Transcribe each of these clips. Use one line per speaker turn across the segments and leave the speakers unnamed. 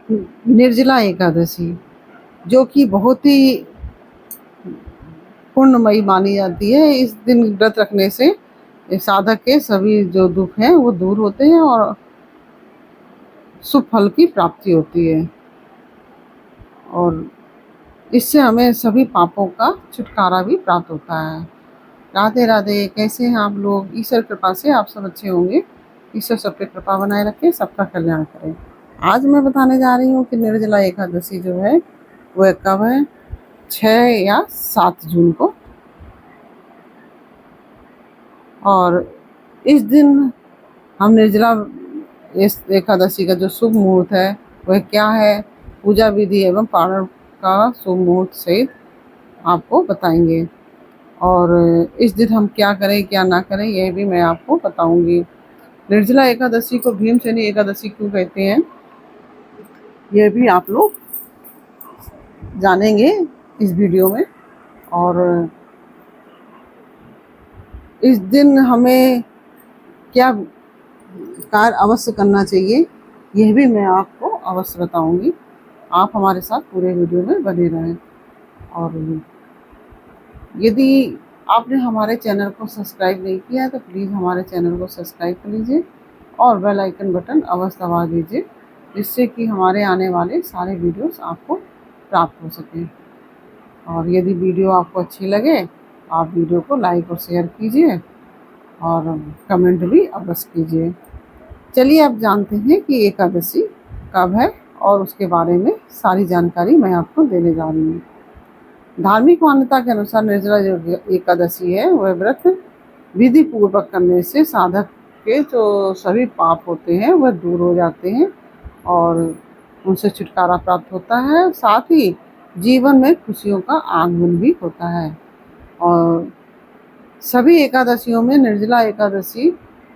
निर्जला एकादशी, जो कि बहुत ही पुण्यमयी मानी जाती है। इस दिन व्रत रखने से साधक के सभी जो दुख हैं वो दूर होते हैं और शुभ फल की प्राप्ति होती है, और इससे हमें सभी पापों का छुटकारा भी प्राप्त होता है। राधे राधे। कैसे हैं आप लोग? ईश्वर कृपा से आप सब अच्छे होंगे। ईश्वर सब पे कृपा बनाए रखे, सबका कल्याण करें। आज मैं बताने जा रही हूँ कि निर्जला एकादशी जो है वह कब है, 6 या 7 जून को। और इस दिन हम निर्जला इस एकादशी का जो शुभ मुहूर्त है वह क्या है, पूजा विधि एवं पारण का शुभ मुहूर्त सहित आपको बताएंगे। और इस दिन हम क्या करें क्या ना करें यह भी मैं आपको बताऊंगी। निर्जला एकादशी को भीमसेनी एकादशी क्यों कहते हैं यह भी आप लोग जानेंगे इस वीडियो में। और इस दिन हमें क्या कार्य अवश्य करना चाहिए यह भी मैं आपको अवश्य बताऊंगी। आप हमारे साथ पूरे वीडियो में बने रहें। और यदि आपने हमारे चैनल को सब्सक्राइब नहीं किया है तो प्लीज़ हमारे चैनल को सब्सक्राइब कर लीजिए और बेल आइकन बटन अवश्य दबा दीजिए, जिससे कि हमारे आने वाले सारे वीडियोस आपको प्राप्त हो सकें। और यदि वीडियो आपको अच्छी लगे आप वीडियो को लाइक और शेयर कीजिए और कमेंट भी अवश्य कीजिए। चलिए अब जानते हैं कि एकादशी कब है और उसके बारे में सारी जानकारी मैं आपको देने जा रही हूँ। धार्मिक मान्यता के अनुसार निर्जला जो एकादशी है वह व्रत विधि पूर्वक करने से साधक के जो सभी पाप होते हैं वह दूर हो जाते हैं और उनसे छुटकारा प्राप्त होता है। साथ ही जीवन में खुशियों का आगमन भी होता है। और सभी एकादशियों में निर्जला एकादशी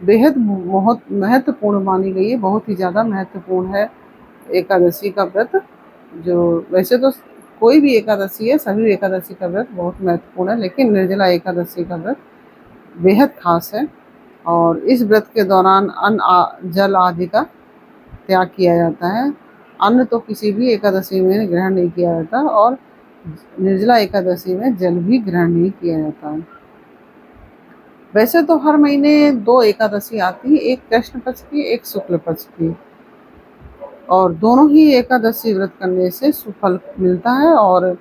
बेहद बहुत महत्वपूर्ण मानी गई है, बहुत ही ज़्यादा महत्वपूर्ण है एकादशी का व्रत। जो वैसे तो कोई भी एकादशी है, सभी एकादशी का व्रत बहुत महत्वपूर्ण है, लेकिन निर्जला एकादशी का व्रत बेहद खास है। और इस व्रत के दौरान अन्न जल आदि का त्याग किया जाता है। अन्न तो किसी भी एकादशी में ग्रहण नहीं किया जाता और निर्जला एकादशी में जल भी ग्रहण नहीं किया जाता है। वैसे तो हर महीने 2 एकादशी आती है, एक कृष्ण पक्ष की एक शुक्ल पक्ष की, और दोनों ही एकादशी व्रत करने से सुफल मिलता है। और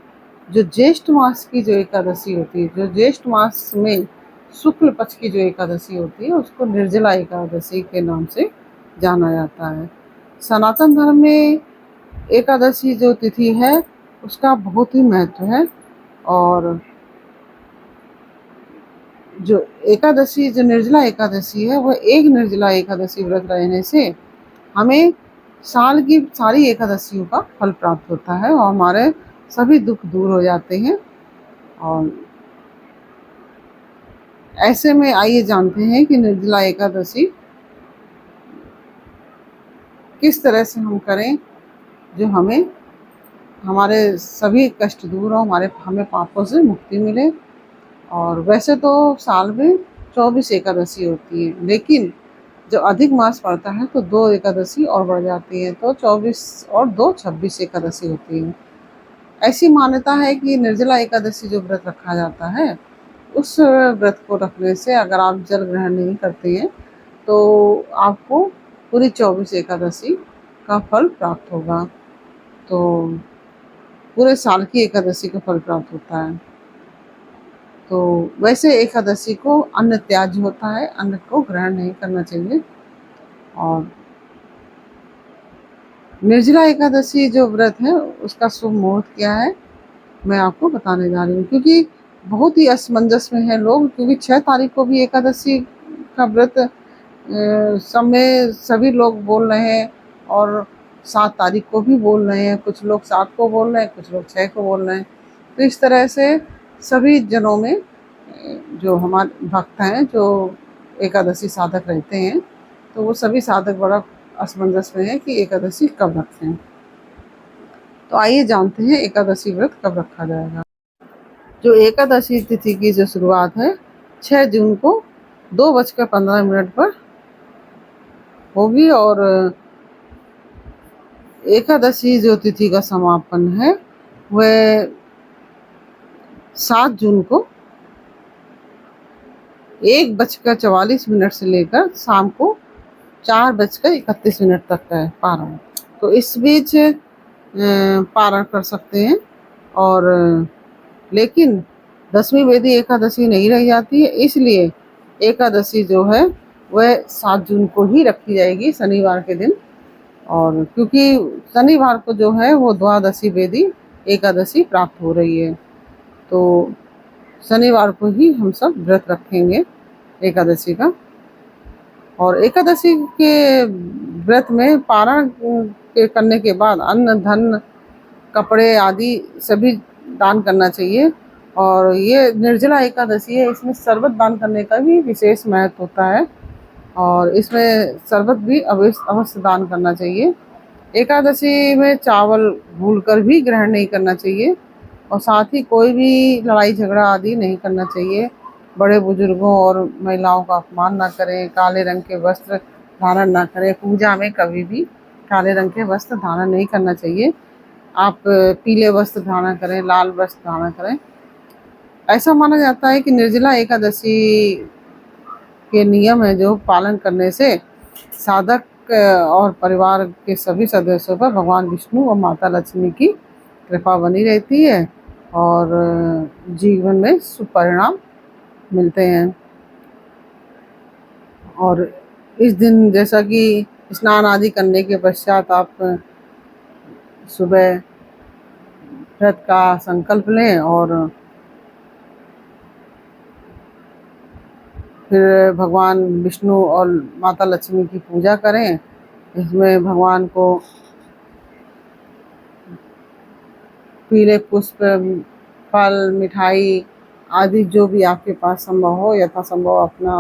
जो ज्येष्ठ मास की जो एकादशी होती है, जो ज्येष्ठ मास में शुक्ल पक्ष की जो एकादशी होती है उसको निर्जला एकादशी के नाम से जाना जाता है। सनातन धर्म में एकादशी जो तिथि है उसका बहुत ही महत्व है। और जो एकादशी जो निर्जला एकादशी है वह एक निर्जला एकादशी व्रत रहने से हमें साल की सारी एकादशियों का फल प्राप्त होता है और हमारे सभी दुख दूर हो जाते हैं। और ऐसे में आइए जानते हैं कि निर्जला एकादशी किस तरह से हम करें जो हमें हमारे सभी कष्ट दूर हो, हमें पापों से मुक्ति मिले। और वैसे तो साल में 24 एकादशी होती है, लेकिन जब अधिक मास पड़ता है तो 2 एकादशी और बढ़ जाती है, तो 24 और 2 26 एकादशी होती है। ऐसी मान्यता है कि निर्जला एकादशी जो व्रत रखा जाता है उस व्रत को रखने से अगर आप जल ग्रहण नहीं करते हैं तो आपको पूरी 24 एकादशी का फल प्राप्त होगा। तो पूरे साल की एकादशी का फल प्राप्त होता है। तो वैसे एकादशी को अन्न त्याज्य होता है, अन्न को ग्रहण नहीं करना चाहिए। और निर्जला एकादशी जो व्रत है उसका शुभ मुहूर्त क्या है मैं आपको बताने जा रही हूँ, क्योंकि बहुत ही असमंजस में है लोग, क्योंकि 6 तारीख को भी एकादशी का व्रत सब में सभी लोग बोल रहे हैं और 7 तारीख को भी बोल रहे हैं, कुछ लोग 7 को बोल रहे हैं, कुछ लोग 6 को बोल रहे हैं। तो इस तरह से सभी जनों में जो हमारे भक्त हैं जो एकादशी साधक रहते हैं तो वो सभी साधक बड़ा असमंजस में है कि एकादशी कब रखें। तो आइए जानते हैं एकादशी व्रत कब रखा जाएगा। जो एकादशी तिथि की जो शुरुआत है 6 जून को 2:15 पर होगी और एकादशी जो तिथि का समापन है वह 7 जून को 1:44 से लेकर शाम को 4:31 तक का है पारण। तो इस बीच पारण कर सकते हैं। और लेकिन दसवीं वेदी एकादशी नहीं रह जाती है, इसलिए एकादशी जो है वह 7 जून को ही रखी जाएगी, शनिवार के दिन। और क्योंकि शनिवार को जो है वो द्वादशी वेदी एकादशी प्राप्त हो रही है, तो शनिवार को ही हम सब व्रत रखेंगे एकादशी का। और एकादशी के व्रत में पारण के करने के बाद अन्न धन कपड़े आदि सभी दान करना चाहिए। और ये निर्जला एकादशी है, इसमें शरबत दान करने का भी विशेष महत्व होता है और इसमें शरबत भी अवश्य दान करना चाहिए। एकादशी में चावल भूलकर भी ग्रहण नहीं करना चाहिए और साथ ही कोई भी लड़ाई झगड़ा आदि नहीं करना चाहिए। बड़े बुजुर्गों और महिलाओं का अपमान ना करें, काले रंग के वस्त्र धारण ना करें, पूजा में कभी भी काले रंग के वस्त्र धारण नहीं करना चाहिए। आप पीले वस्त्र धारण करें, लाल वस्त्र धारण करें। ऐसा माना जाता है कि निर्जला एकादशी के नियम है जो पालन करने से साधक और परिवार के सभी सदस्यों पर भगवान विष्णु और माता लक्ष्मी की कृपा बनी रहती है और जीवन में शुभ परिणाम मिलते हैं। और इस दिन जैसा कि स्नान आदि करने के पश्चात आप सुबह व्रत का संकल्प लें और फिर भगवान विष्णु और माता लक्ष्मी की पूजा करें। इसमें भगवान को पीले पुष्प, फल, मिठाई आदि जो भी आपके पास संभव हो यथासंभव अपना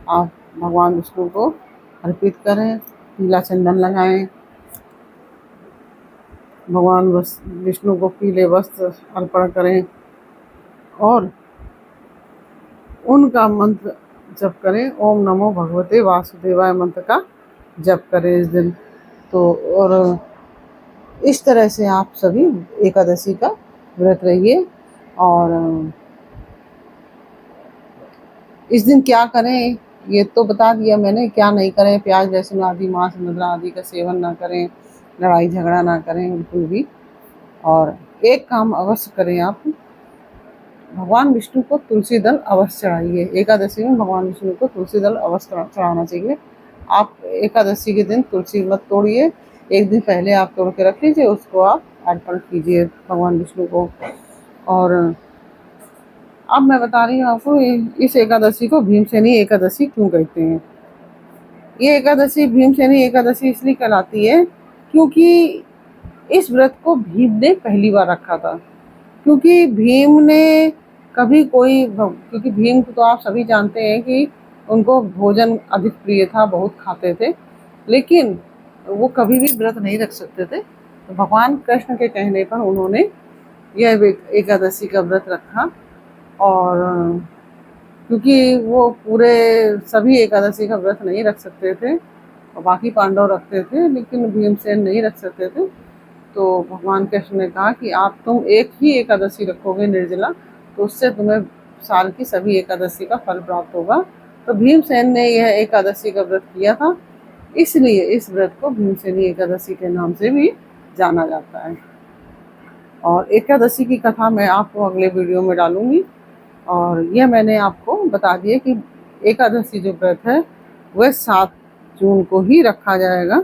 आप भगवान विष्णु को अर्पित करें। पीला चंदन लगाएं, भगवान विष्णु को पीले वस्त्र अर्पण करें और उनका मंत्र जप करें। ओम नमो भगवते वासुदेवाय मंत्र का जप करें इस दिन। तो और इस तरह से आप सभी एकादशी का व्रत रहिए। और इस दिन क्या करें ये तो बता दिया मैंने, क्या नहीं करें। प्याज लहसुन आदि मांस मदिरा आदि का सेवन ना करें, लड़ाई झगड़ा ना करें बिल्कुल भी। और एक काम अवश्य करें, आप भगवान विष्णु को तुलसी दल अवश्य चढ़ाइए। एकादशी में भगवान विष्णु को तुलसी दल अवश्य चढ़ाना चाहिए। आप एकादशी के दिन तुलसी मत तोड़िए, एक दिन पहले आप तोड़ के रख लीजिए, उसको आप अर्पण कीजिए भगवान विष्णु को। और अब मैं बता रही हूँ आपको इस एकादशी को भीमसेनी एकादशी क्यों कहते हैं। ये एकादशी भीमसेनी एकादशी इसलिए कहलाती है क्योंकि इस व्रत को भीम ने पहली बार रखा था। क्योंकि भीम ने कभी कोई, क्योंकि भीम को तो आप सभी जानते हैं कि उनको भोजन अधिक प्रिय था, बहुत खाते थे, लेकिन वो कभी भी व्रत नहीं रख सकते थे। तो भगवान कृष्ण के कहने पर उन्होंने यह एकादशी का व्रत रखा। और क्योंकि वो पूरे सभी एकादशी का व्रत नहीं रख सकते थे और बाकी पांडव रखते थे, लेकिन भीमसेन नहीं रख सकते थे। तो भगवान कृष्ण ने कहा कि तुम एक ही एकादशी रखोगे निर्जला, तो उससे तुम्हें साल की सभी एकादशी का फल प्राप्त होगा। तो भीमसेन ने यह एकादशी का व्रत किया था, इसलिए इस व्रत को भीमसेनी एकादशी के नाम से भी जाना जाता है। और एकादशी की कथा मैं आपको अगले वीडियो में डालूंगी। और यह मैंने आपको बता दिया कि एकादशी जो व्रत है वह 7 जून को ही रखा जाएगा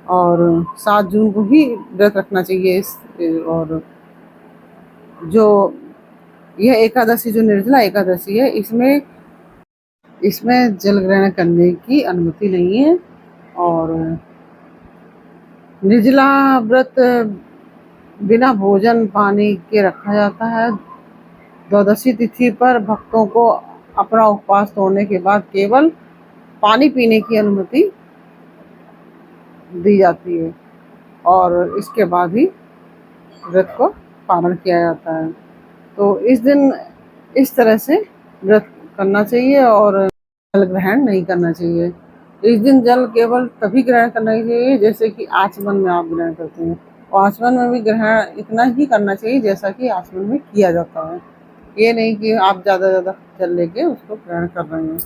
और 7 जून को ही व्रत रखना चाहिए। और जो यह एकादशी जो निर्जला एकादशी है इसमें जल ग्रहण करने की अनुमति नहीं है। और निर्जला व्रत बिना भोजन पानी के रखा जाता है। द्वादशी तिथि पर भक्तों को अपना उपवास तोड़ने के बाद केवल पानी पीने की अनुमति दी जाती है और इसके बाद ही व्रत को पालन किया जाता है। तो इस दिन इस तरह से व्रत करना चाहिए और जल ग्रहण नहीं करना चाहिए। इस दिन जल केवल तभी ग्रहण करना चाहिए जैसे कि आचमन में आप ग्रहण करते हैं, और आचमन में भी ग्रहण इतना ही करना चाहिए जैसा कि आचमन में किया जाता है। ये नहीं कि आप ज़्यादा जल लेके उसको ग्रहण कर रहे हैं।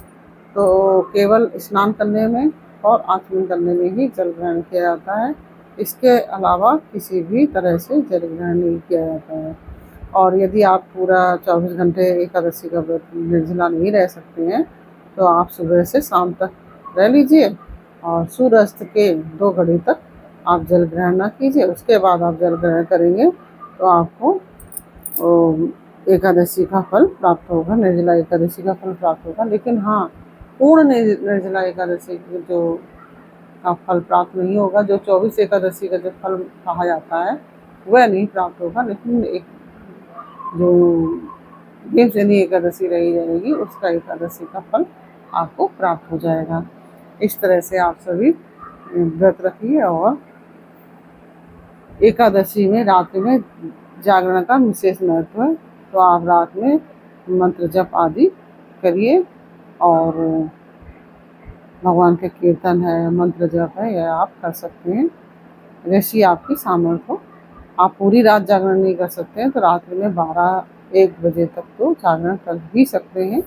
तो केवल स्नान करने में और आचमन करने में ही जल ग्रहण किया जाता है। इसके अलावा किसी भी तरह से जल ग्रहण नहीं किया जाता है। और यदि आप पूरा 24 घंटे एकादशी का व्रत निर्जला नहीं रह सकते हैं तो आप सुबह से शाम तक रह लीजिए, और सूर्यास्त के 2 घड़ी तक आप जल ग्रहण ना कीजिए। उसके बाद आप जल ग्रहण करेंगे तो आपको एकादशी का फल प्राप्त होगा, निर्जला एकादशी का फल प्राप्त होगा। लेकिन हाँ, पूर्ण निर्जला एकादशी जो का फल प्राप्त नहीं होगा, जो 24 एकादशी का जो फल कहा जाता है वह नहीं प्राप्त होगा। लेकिन एक जो भीमसेनी एकादशी रही जाएगी उसका एकादशी का फल आपको प्राप्त हो जाएगा। इस तरह से आप सभी व्रत रखिए, और एकादशी में रात में जागरण का विशेष महत्व है। तो आप रात में मंत्र जप आदि करिए, और भगवान के कीर्तन है, मंत्र जप है, यह आप कर सकते हैं जैसी आपकी सामर्थ्य हो। आप पूरी रात जागरण नहीं कर सकते हैं तो रात्रि में 12-1 बजे तक तो जागरण कर भी सकते हैं,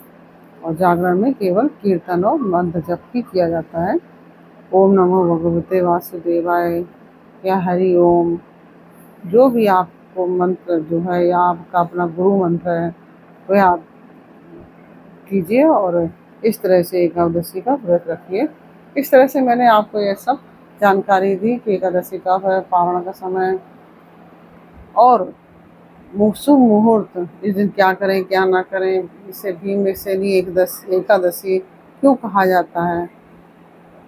और जागरण में केवल कीर्तन और मंत्र जप ही किया जाता है। ओम नमो भगवते वासुदेवाय या हरि ओम, जो भी आपको मंत्र जो है या आपका अपना गुरु मंत्र है वह आप कीजिए, और इस तरह से एकादशी का व्रत रखिए। इस तरह से मैंने आपको यह सब जानकारी दी कि एकादशी का पारण का समय और शुभ मुहूर्त, इस दिन क्या करें क्या ना करें, इसे भीमसेनी एकादशी क्यों कहा जाता है।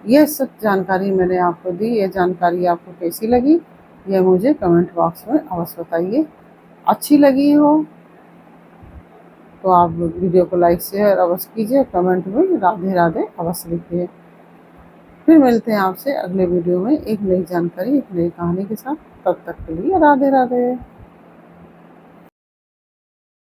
यह सब जानकारी मैंने आपको दी। यह जानकारी आपको कैसी लगी यह मुझे कमेंट बॉक्स में अवश्य बताइए। अच्छी लगी हो तो आप वीडियो को लाइक शेयर अवश्य कीजिए, कमेंट में राधे राधे अवश्य लिखिए। फिर मिलते हैं आपसे अगले वीडियो में एक नई जानकारी, एक नई कहानी के साथ। तब तक के लिए राधे राधे।